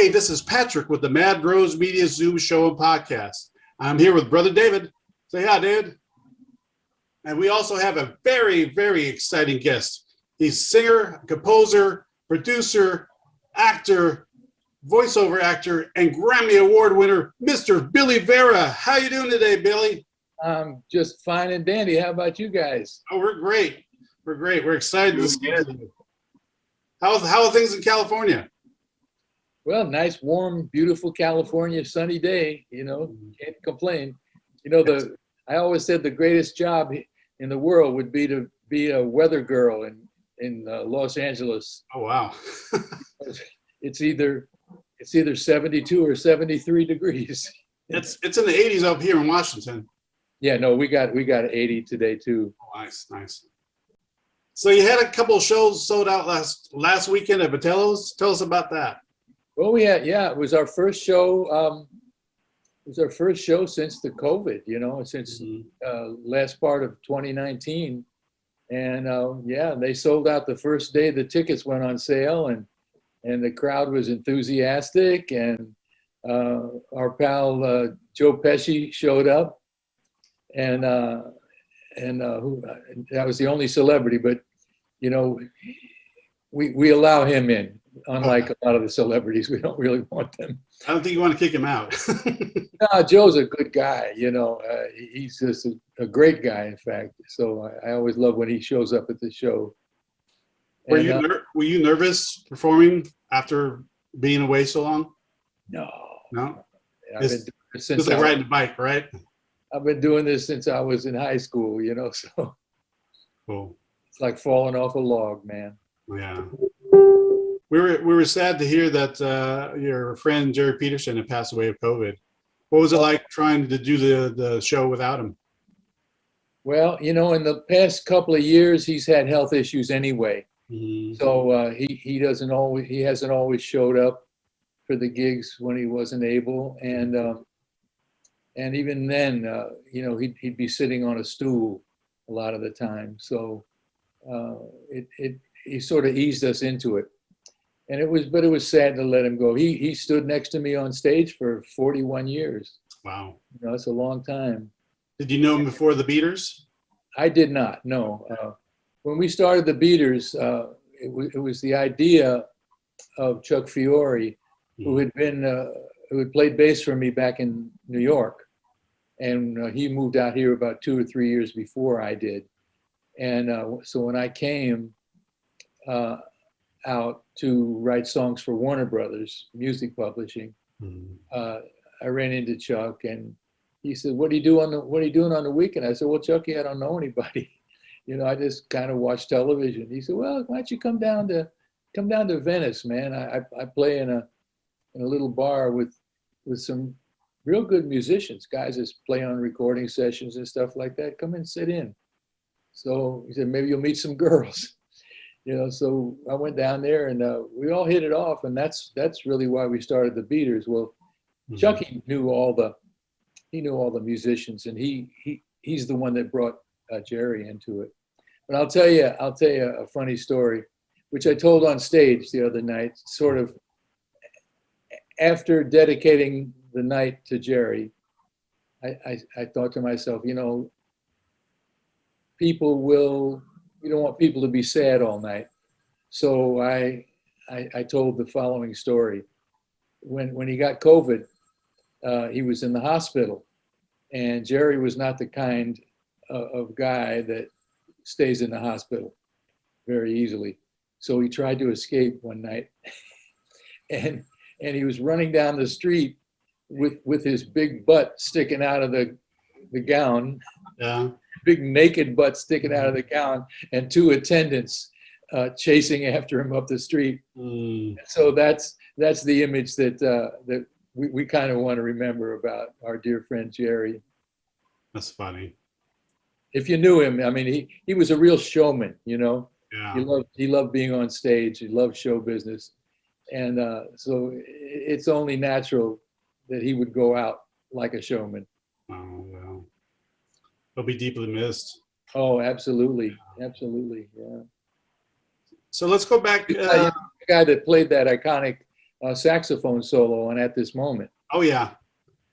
Hey, this is Patrick with the Mad Rose Media Zoom Show and Podcast. I'm here with Brother David. Say hi, David. And we also have a very, very exciting guest. He's singer, composer, producer, actor, voiceover actor, and Grammy Award winner, Mr. Billy Vera. How you doing today, Billy? I'm just fine and dandy. How about you guys? Oh, we're great. We're great. We're excited to see you. How are things in California? Well, nice, warm, beautiful California sunny day. You know, can't complain. You know, I always said the greatest job in the world would be to be a weather girl in Los Angeles. Oh, wow. It's either 72 or 73 degrees. It's in the 80s up here in Washington. Yeah, no, we got 80 today too. Oh, nice. So you had a couple of shows sold out last weekend at Vitello's. Tell us about that. Well, it was our first show. It was our first show since the COVID, you know, since last part of 2019. And they sold out the first day the tickets went on sale, and the crowd was enthusiastic. And our pal Joe Pesci showed up, and that was the only celebrity. But you know, we allow him in. Unlike a lot of the celebrities, we don't really want them. I don't think you want to kick him out. No, Joe's a good guy, you know. He's just a great guy, in fact. So I always love when he shows up at the show. Were you nervous performing after being away so long? No. I've been doing this since like riding a bike, right? I've been doing this since I was in high school, you know. So cool. It's like falling off a log, man. Yeah. We were sad to hear that your friend Jerry Peterson had passed away of COVID. What was it like trying to do the show without him? Well, you know, in the past couple of years, he's had health issues anyway. Mm-hmm. So he hasn't always showed up for the gigs when he wasn't able, and even then, you know, he'd be sitting on a stool a lot of the time. So he sort of eased us into it. And it was sad to let him go. He stood next to me on stage for 41 years. Wow. You know, that's a long time. Did you know him before the Beaters? I did not, no. When we started the Beaters, it was the idea of Chuck Fiore, who had played bass for me back in New York. And he moved out here about 2 or 3 years before I did. And so when I came out to write songs for Warner Brothers Music Publishing, I ran into Chuck, and he said, "What are you doing on the weekend?" I said, "Well, Chucky, I don't know anybody. You know, I just kind of watch television." He said, "Well, why don't you come down to Venice, man? I play in a little bar with some real good musicians, guys that play on recording sessions and stuff like that. Come and sit in." So he said, "Maybe you'll meet some girls." You know, so I went down there, and we all hit it off, and that's really why we started the Beaters. Well, Chucky knew all the musicians, and he's the one that brought Jerry into it. But I'll tell you a funny story, which I told on stage the other night. Sort of after dedicating the night to Jerry, I thought to myself, you know, you don't want people to be sad all night. So I told the following story. When he got COVID, he was in the hospital, and Jerry was not the kind of guy that stays in the hospital very easily. So he tried to escape one night, and he was running down the street with his big butt sticking out of the gown. Yeah. Big naked butt sticking out of the gown, and 2 attendants chasing after him up the street. So that's the image that we kind of want to remember about our dear friend Jerry. That's funny. If you knew him, I mean, he was a real showman, you know. Yeah. He loved being on stage. He loved show business, and so it's only natural that he would go out like a showman. Oh well. He'll be deeply missed. Oh, absolutely. Absolutely. Yeah. So let's go back. The guy that played that iconic saxophone solo on At This Moment. Oh yeah,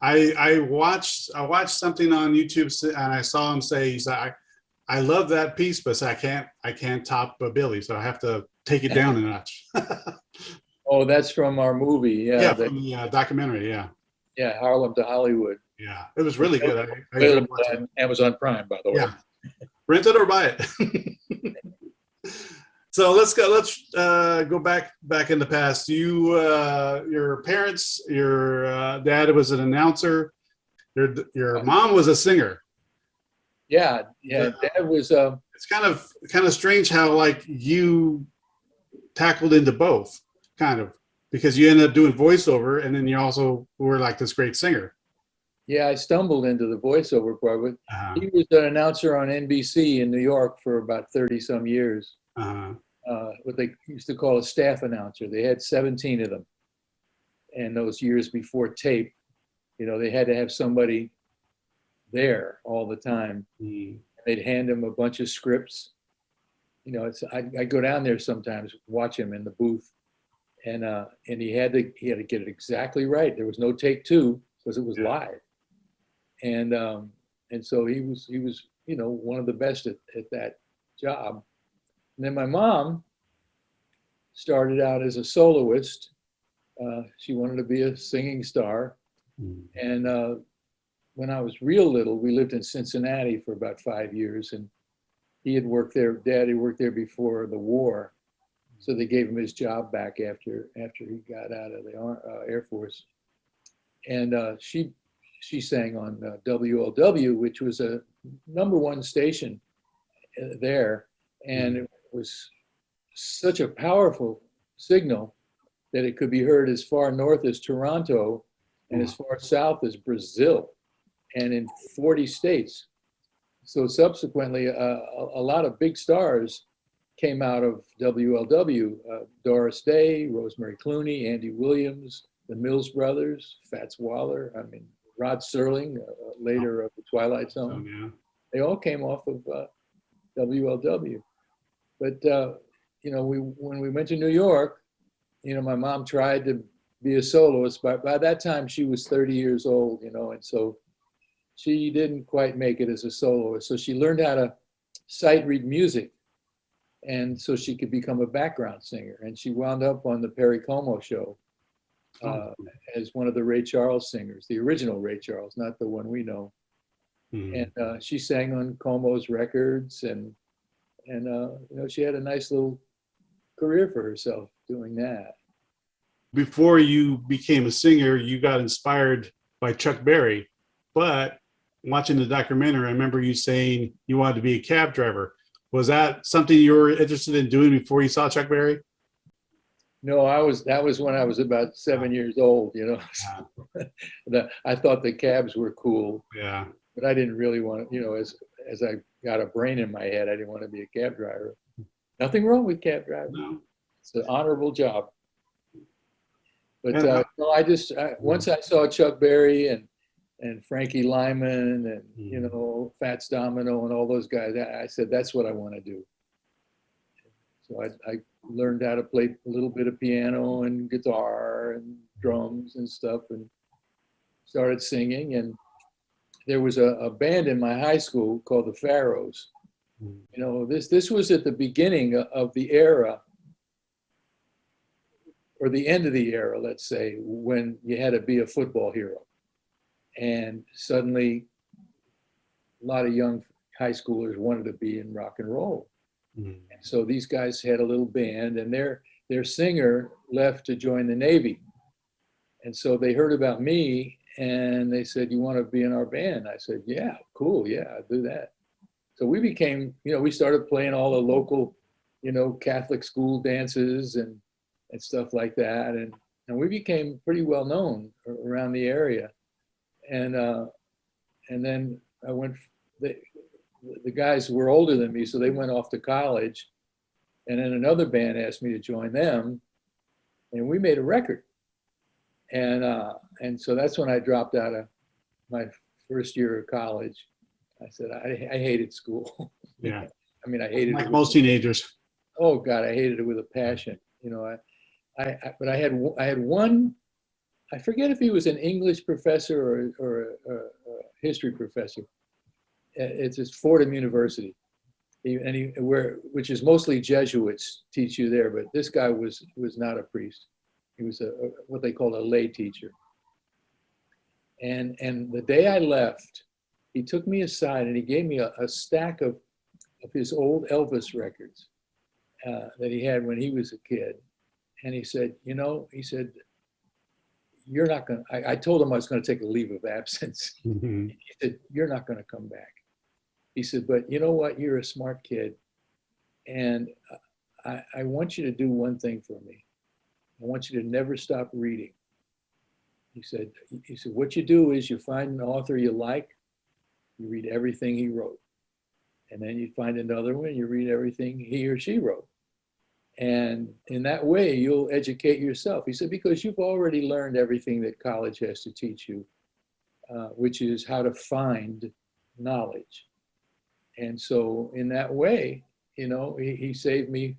I watched something on YouTube and I saw him say, I love that piece, but I can't top Billy, so I have to take it down a notch. Oh, that's from our movie. Yeah, from the documentary. Yeah, yeah, Harlem to Hollywood. yeah, it was really good. I Available on Amazon Prime, by the way. Yeah, rent it or buy it. So let's go back in the past. Your parents, your dad was an announcer. Your mom was a singer. Yeah. Dad was. It's kind of strange how like you tackled into both, kind of, because you ended up doing voiceover, and then you also were like this great singer. Yeah, I stumbled into the voiceover part. But he was an announcer on NBC in New York for about 30 some years. What they used to call a staff announcer. They had 17 of them. And those years before tape, they had to have somebody there all the time. They'd hand him a bunch of scripts. I go down there sometimes, watch him in the booth, and he had to get it exactly right. There was no take two because it was live, and so he was one of the best at that job. And then my mom started out as a soloist. She wanted to be a singing star, and when I was real little, we lived in Cincinnati for about 5 years, and he had worked there. Daddy worked there before the war, so they gave him his job back after he got out of the Air Force. And she sang on WLW, which was a #1 station there, and it was such a powerful signal that it could be heard as far north as Toronto and as far south as Brazil, and in 40 states. So subsequently, a lot of big stars came out of WLW. Doris Day, Rosemary Clooney, Andy Williams, the Mills Brothers, Fats Waller, Rod Serling, later of the Twilight Zone. Yeah. They all came off of WLW. But, when we went to New York, my mom tried to be a soloist. By that time, she was 30 years old, and so she didn't quite make it as a soloist. So she learned how to sight read music, and so she could become a background singer. And she wound up on the Perry Como show as one of the Ray Charles singers, the original Ray Charles, not the one we know. And she sang on Como's records, and she had a nice little career for herself doing that. Before you became a singer, you got inspired by Chuck Berry, but watching the documentary, I remember you saying you wanted to be a cab driver. Was that something you were interested in doing before you saw Chuck Berry? No, that was when I was about 7 years old, I thought the cabs were cool. Yeah. But I didn't really want to, as I got a brain in my head, I didn't want to be a cab driver. Nothing wrong with cab driving. No. It's an honorable job. But once I saw Chuck Berry and Frankie Lyman and, Fats Domino and all those guys, I said, that's what I want to do. So I learned how to play a little bit of piano and guitar and drums and stuff, and started singing. And there was a band in my high school called the Pharaohs. This was at the beginning of the era, or the end of the era, let's say, when you had to be a football hero. And suddenly, a lot of young high schoolers wanted to be in rock and roll. And so these guys had a little band, and their singer left to join the Navy. And so they heard about me, and they said, you want to be in our band? I said, yeah, cool, yeah, I'll do that. So we became, we started playing all the local, Catholic school dances and stuff like that. And we became pretty well known around the area. And then I went, the guys were older than me, so they went off to college. And then another band asked me to join them, and we made a record. And so that's when I dropped out of my first year of college. I said, I hated school. Yeah. I hated like it. Most teenagers. Oh God, I hated it with a passion. But I had one. I forget if he was an English professor or a history professor. It's at Fordham University, which is mostly Jesuits teach you there. But this guy was not a priest. He was what they call a lay teacher. And the day I left, he took me aside and he gave me a stack of his old Elvis records that he had when he was a kid. And he said, you're not going to, I told him I was going to take a leave of absence. Mm-hmm. He said, you're not going to come back. He said, but you know what? You're a smart kid. And I want you to do one thing for me. I want you to never stop reading. He said, what you do is you find an author you like, you read everything he wrote. And then you find another one, you read everything he or she wrote. And in that way, you'll educate yourself. He said, because you've already learned everything that college has to teach you, which is how to find knowledge. And so in that way, he saved me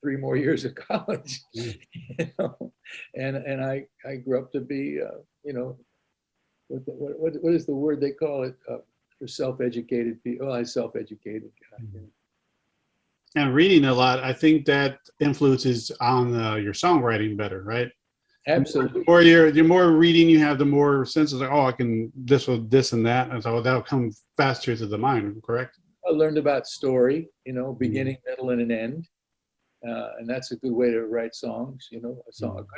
3 more years of college, and I grew up to be, what is the word they call it for self-educated people? Well, I self-educated guy. Mm-hmm. And reading a lot, I think that influences on your songwriting better, right? Absolutely. The more reading you have, the more senses like, I can this with this and that, and so that'll come faster to the mind. Correct? I learned about story, beginning, middle, and an end. And that's a good way to write songs. A good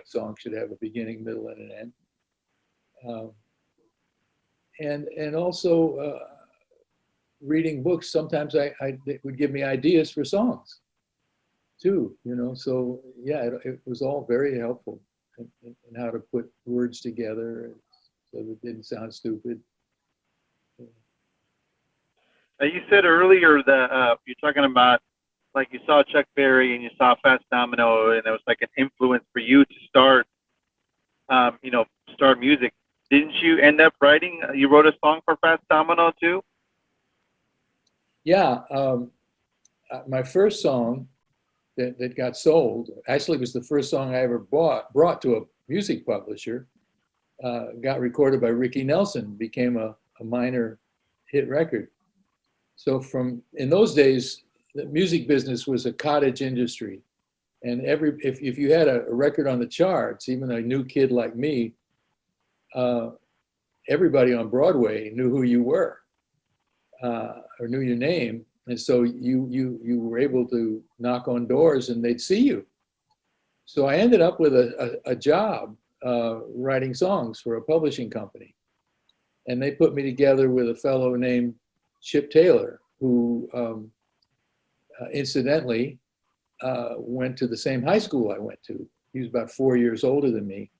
song should have a beginning, middle, and an end. And also reading books. Sometimes it would give me ideas for songs, too. So yeah, it was all very helpful in how to put words together so that it didn't sound stupid. You said earlier that you're talking about, like, you saw Chuck Berry and you saw Fats Domino, and it was like an influence for you to start music. Didn't you end up writing? You wrote a song for Fats Domino too? Yeah, my first song that got sold actually was the first song I ever brought to a music publisher. Got recorded by Ricky Nelson, became a minor hit record. So in those days, the music business was a cottage industry, and if you had a record on the charts, even a new kid like me, everybody on Broadway knew who you were or knew your name, and so you were able to knock on doors and they'd see you. So I ended up with a job writing songs for a publishing company, and they put me together with a fellow named Chip Taylor, who incidentally went to the same high school I went to. He was about 4 years older than me.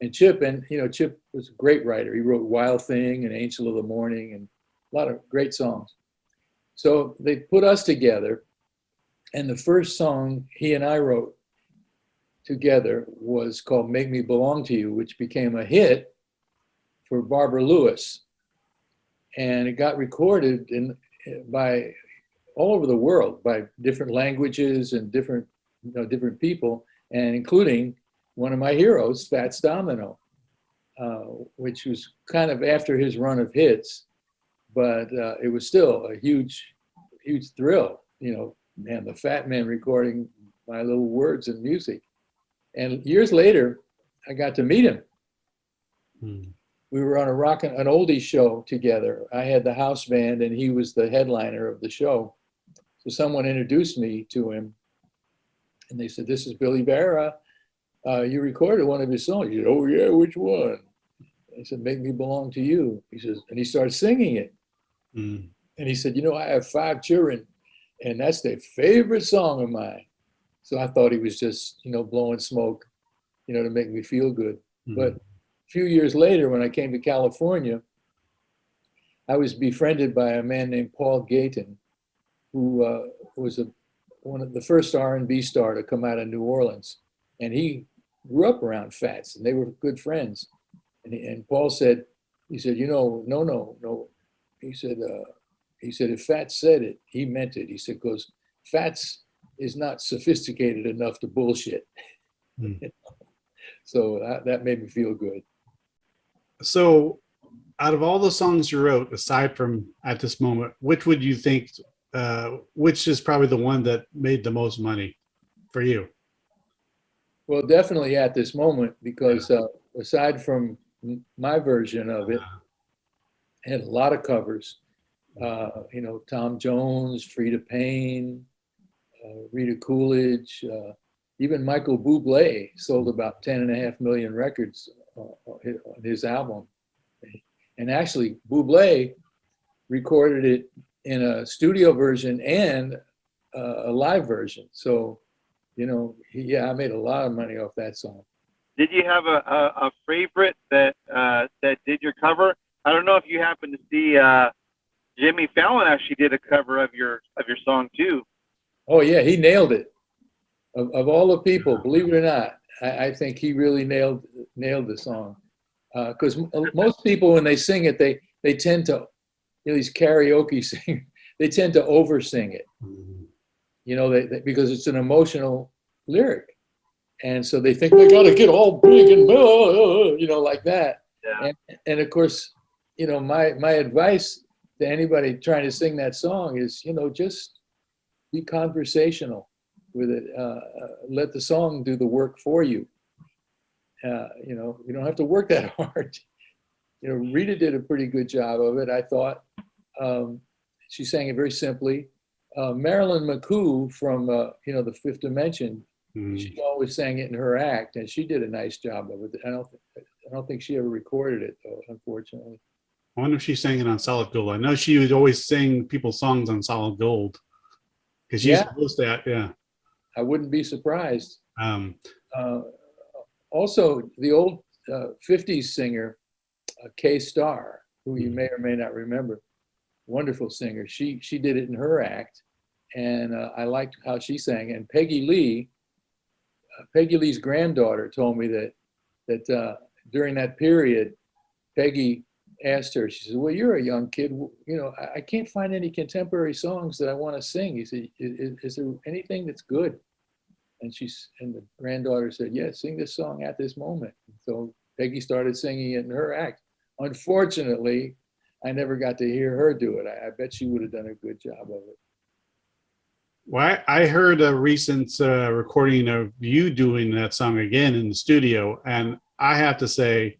And Chip was a great writer. He wrote Wild Thing and Angel of the Morning and a lot of great songs. So they put us together, and the first song he and I wrote together was called Make Me Belong to You, which became a hit for Barbara Lewis. And it got recorded by all over the world, by different languages and different people, and including one of my heroes, Fats Domino, which was kind of after his run of hits, but it was still a huge thrill. Man, the Fat Man recording my little words and music. And years later, I got to meet him. We were on an oldies show together. I had the house band and he was the headliner of the show. So someone introduced me to him and they said, "This is Billy Vera. You recorded one of his songs." He said, "Oh yeah, which one?" I said, "Make Me Belong to You." He says, and he started singing it. And he said, "I have 5 children and that's their favorite song of mine." So I thought he was just, blowing smoke, to make me feel good. But a few years later, when I came to California, I was befriended by a man named Paul Gayton, who was one of the first R&B star to come out of New Orleans. And he grew up around Fats, and they were good friends. And Paul said, no. He said, if Fats said it, he meant it. He said, because Fats is not sophisticated enough to bullshit. Mm. So that made me feel good. So, out of all the songs you wrote, aside from At This Moment, which would you think, which is probably the one that made the most money for you? Well, definitely At This Moment, because aside from my version of it, I had a lot of covers. Tom Jones, Frida Payne, Rita Coolidge, even Michael Bublé sold about 10.5 million records on his album. And actually, Bublé recorded it in a studio version and a live version. So, I made a lot of money off that song. Did you have a favorite that did your cover? I don't know if you happened to see Jimmy Fallon actually did a cover of your song too. Oh yeah, he nailed it. Of all the people, believe it or not, I think he really nailed the song. Because most people, when they sing it, they tend to, these karaoke singers, they tend to over sing it. Because it's an emotional lyric, and so they think they got to get all big and like that. Yeah. And of course, my advice to anybody trying to sing that song is, just be conversational with it. Let the song do the work for you. You don't have to work that hard. Rita did a pretty good job of it, I thought. She sang it very simply. Marilyn McCoo from the Fifth Dimension, she always sang it in her act, and she did a nice job of it. I don't think she ever recorded it though, unfortunately. I wonder if she sang it on Solid Gold. I know she would always sing people's songs on Solid Gold because she used to host that. Yeah, I wouldn't be surprised. um, Also, the old 50s singer Kay Starr, who you may or may not remember, wonderful singer. She did it in her act, and I liked how she sang. And Peggy Lee's granddaughter told me that during that period, Peggy asked her, she said, "Well, you're a young kid, I can't find any contemporary songs that I want to sing." He said, is there anything that's good? And the granddaughter said, "Yeah, sing this song At This Moment." So Peggy started singing it in her act. Unfortunately, I never got to hear her do it. I bet she would have done a good job of it. well, I heard a recent recording of you doing that song again in the studio, and I have to say,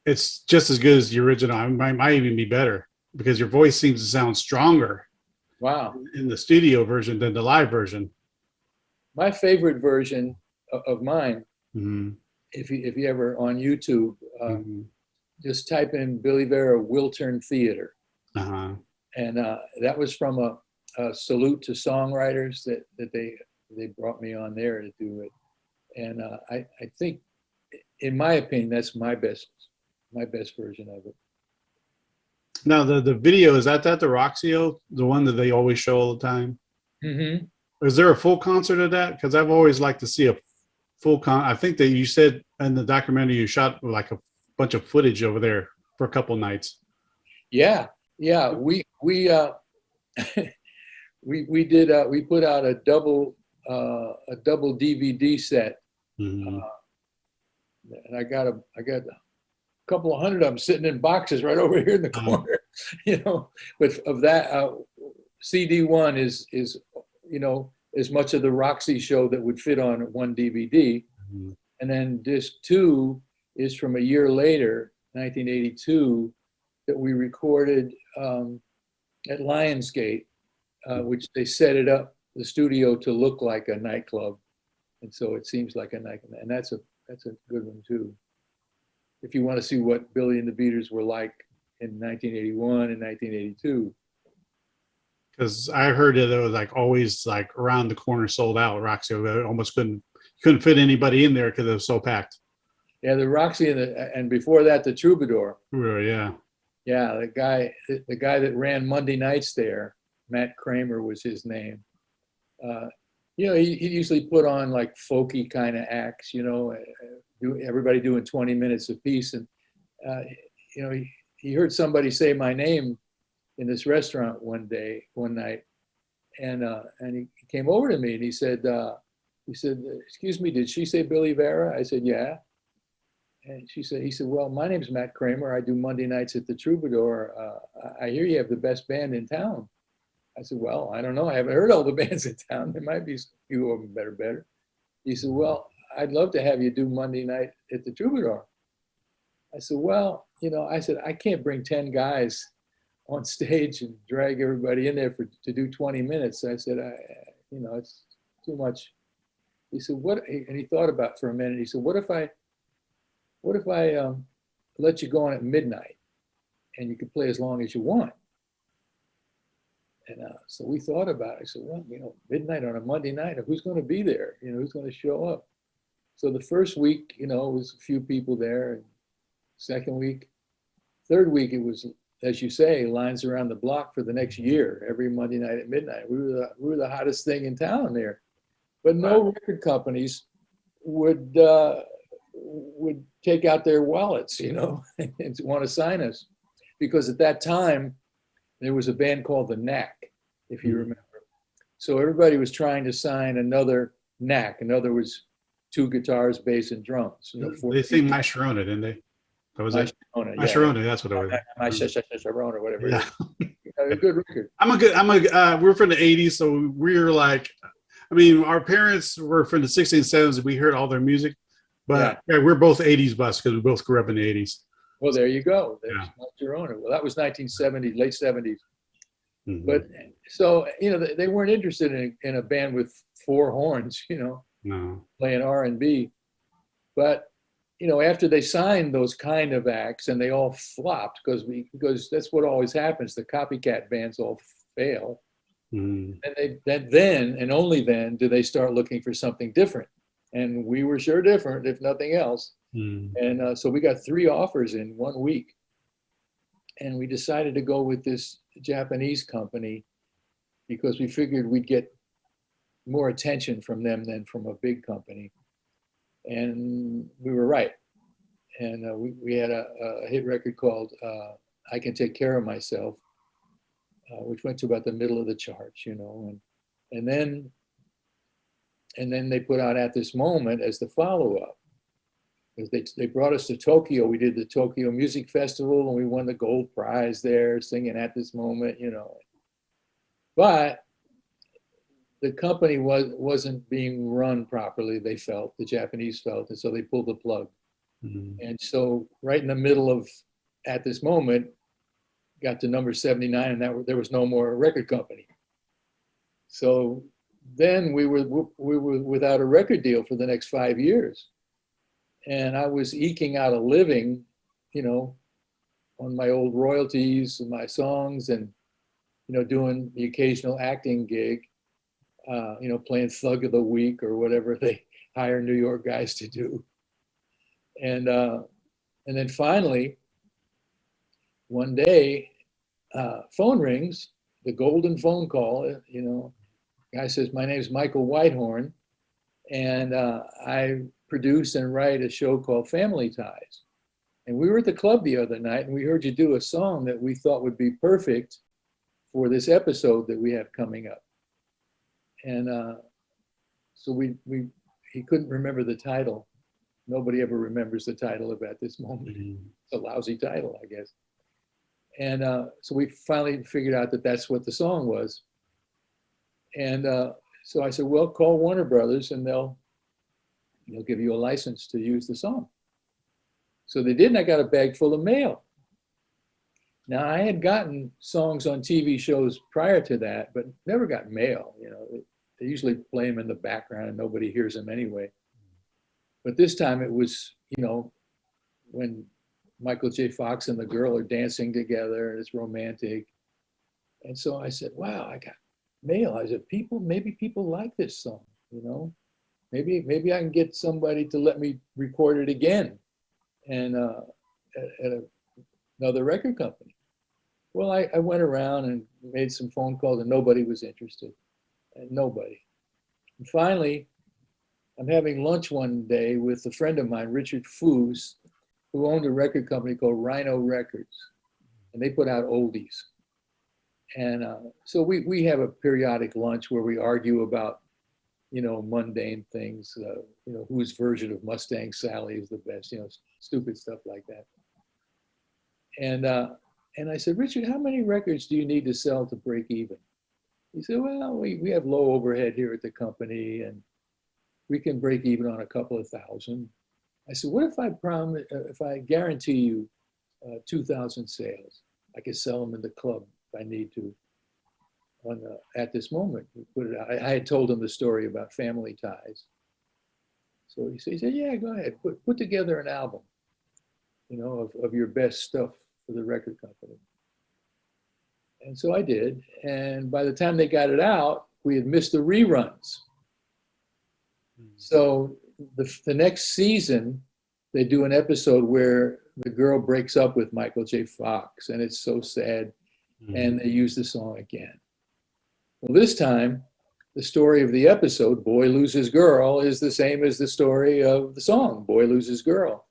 it's just as good as the original. It might even be better because your voice seems to sound stronger Wow. in the studio version than the live version. My favorite version of mine, Mm-hmm. if you ever on YouTube, Mm-hmm. just type in Billy Vera Wiltern Theater. Uh-huh. And that was from a salute to songwriters that they brought me on there to do it. And I think, in my opinion, that's my best version of it. Now the video, is that the Roxy, the one that they always show all the time? Mm-hmm. Is there a full concert of that? Because I've always liked to see a full I think that you said in the documentary you shot like a bunch of footage over there for a couple nights. Yeah. We we put out a double DVD set, Mm-hmm. and I got a couple of hundred of them sitting in boxes right over here in the corner. But of that, CD1 is as much of the Roxy show that would fit on one DVD. Mm-hmm. And then disc 2 is from a year later, 1982, that we recorded at Lionsgate, which they set it up, the studio, to look like a nightclub. And so it seems like a nightclub. And that's a good one too. If you want to see what Billy and the Beaters were like in 1981 and 1982. Because I heard that it was like always like around the corner sold out. Roxy almost couldn't fit anybody in there because it was so packed. Yeah, the Roxy and before that the Troubadour. Yeah. Yeah, the guy that ran Monday nights there, Matt Kramer was his name. He usually put on like folky kind of acts, everybody doing 20 minutes apiece. And, he heard somebody say my name in this restaurant one night, and he came over to me and he said, he said, excuse me, did she say Billy Vera? I said, yeah. And he said, well, my name's Matt Kramer. I do Monday nights at the Troubadour. I hear you have the best band in town. I said, well, I don't know. I haven't heard all the bands in town. There might be a few of them better. He said, well, I'd love to have you do Monday night at the Troubadour. I said, well, I can't bring 10 guys on stage and drag everybody in there to do 20 minutes. I said, it's too much. He said, what? And he thought about it for a minute. He said, what if I let you go on at midnight and you could play as long as you want? And so we thought about it. I said, well, midnight on a Monday night, who's going to be there? Who's going to show up? So the first week, it was a few people there. And second week, third week, it was, as you say, lines around the block for the next year, every Monday night at midnight. We were the hottest thing in town there. But no record companies would take out their wallets, and want to sign us. Because at that time, there was a band called the Knack, if you remember. So everybody was trying to sign another Knack. In other words, 2 guitars, bass, and drums. They sing My Sharona, didn't they? That was it. My Sharona, that's what it was. My Sharona, whatever. Yeah. A good record. We're from the 80s, so we're like, our parents were from the 60s and 70s. We heard all their music, but we're both 80s busts because we both grew up in the 80s. Well, there you go. There's My Sharona. Well, that was 1970s, late 70s. Mm-hmm. But so, they weren't interested in a band with 4 horns, no, playing R&B. But, after they signed those kind of acts and they all flopped because that's what always happens. The copycat bands all fail. Mm. And then and only then do they start looking for something different. And we were sure different, if nothing else. Mm. And so we got 3 offers in 1 week. And we decided to go with this Japanese company because we figured we'd get more attention from them than from a big company. And we were right. And we had a hit record called I Can Take Care of Myself, which went to about the middle of the charts, and then they put out At This Moment as the follow-up. They brought us to Tokyo. We did the Tokyo Music Festival and we won the gold prize there singing At This Moment, But the company wasn't being run properly, they felt, the Japanese felt, and so they pulled the plug. Mm-hmm. And so right in the middle of At This Moment, got to number 79 and there was no more record company. So then we were without a record deal for the next 5 years. And I was eking out a living, on my old royalties and my songs and, doing the occasional acting gig, playing Thug of the Week or whatever they hire New York guys to do. And then finally, one day, phone rings, the golden phone call, guy says, my name's Michael Whitehorn, and I produce and write a show called Family Ties. And we were at the club the other night and we heard you do a song that we thought would be perfect for this episode that we have coming up. And so he couldn't remember the title. Nobody ever remembers the title of At This Moment. Mm-hmm. It's a lousy title, I guess. And so we finally figured out that that's what the song was. And so I said, well, call Warner Brothers and they'll give you a license to use the song. So they did, and I got a bag full of mail. Now, I had gotten songs on TV shows prior to that, but never got mail. They usually play them in the background and nobody hears them anyway. But this time it was, when Michael J. Fox and the girl are dancing together and it's romantic. And so I said, wow, I got mail. I said, maybe people like this song, Maybe I can get somebody to let me record it again and at another record company. Well, I went around and made some phone calls and nobody was interested. Nobody. And finally, I'm having lunch one day with a friend of mine, Richard Foos, who owned a record company called Rhino Records. And they put out oldies. And so we have a periodic lunch where we argue about mundane things, whose version of Mustang Sally is the best, stupid stuff like that. And I said, Richard, how many records do you need to sell to break even? He said, well, we have low overhead here at the company, and we can break even on a couple of thousand. I said, what if I guarantee you 2,000 sales? I could sell them in the club if I need to. At this moment, I had told him the story about family ties. So he said, yeah, go ahead, put together an album, of your best stuff for the record company. And so I did. And by the time they got it out, we had missed the reruns. So the next season, they do an episode where the girl breaks up with Michael J. Fox, and it's so sad. And they use the song again. Well, this time, the story of the episode, Boy Loses Girl, is the same as the story of the song, Boy Loses Girl.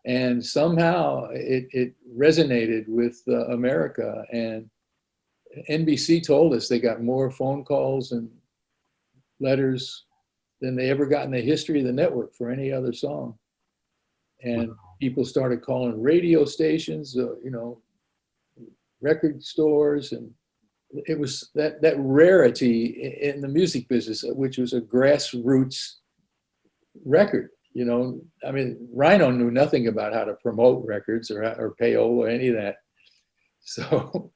And somehow it resonated with America. And NBC told us they got more phone calls and letters than they ever got in the history of the network for any other song. And people started calling radio stations, record stores, and it was that rarity in the music business, which was a grassroots record. I mean, Rhino knew nothing about how to promote records or payola or any of that. So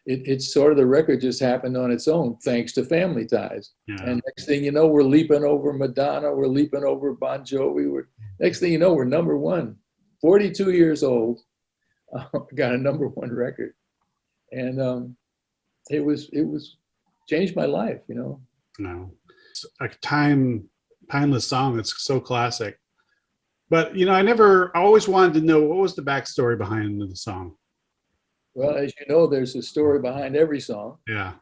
it's sort of, the record just happened on its own, thanks to family ties. Yeah. And next thing you know, we're leaping over Madonna, we're leaping over Bon Jovi. Next thing you know, we're number one. 42 years old, got a number one record. And it was changed my life, No. It's a timeless song. It's so classic. But, I always wanted to know, what was the backstory behind the song? Well, as you know, there's a story behind every song. Yeah.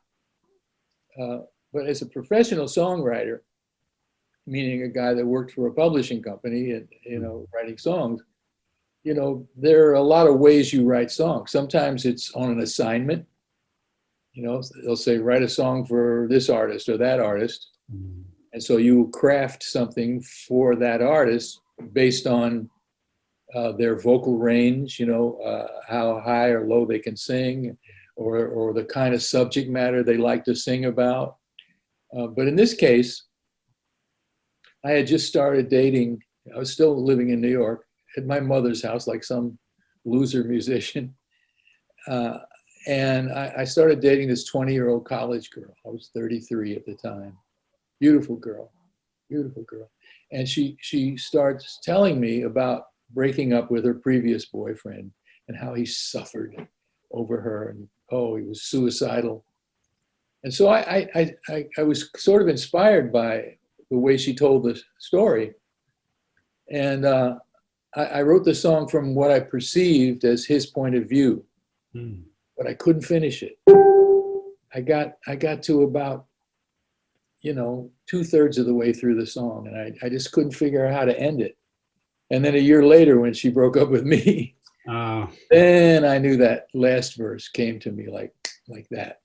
But as a professional songwriter, meaning a guy that worked for a publishing company and, writing songs, there are a lot of ways you write songs. Sometimes it's on an assignment. They'll say, write a song for this artist or that artist. Mm-hmm. And so you craft something for that artist based on their vocal range, how high or low they can sing, or the kind of subject matter they like to sing about. But in this case, I had just started dating. I was still living in New York at my mother's house, like some loser musician. And I started dating this 20-year-old college girl. I was 33 at the time. Beautiful girl. And she starts telling me about breaking up with her previous boyfriend and how he suffered over her, and he was suicidal. And so I was sort of inspired by the way she told the story. And I wrote the song from what I perceived as his point of view. But I couldn't finish it. I got to about, 2/3 of the way through the song, and I just couldn't figure out how to end it. And then a year later, when she broke up with me, then I knew that last verse came to me like that.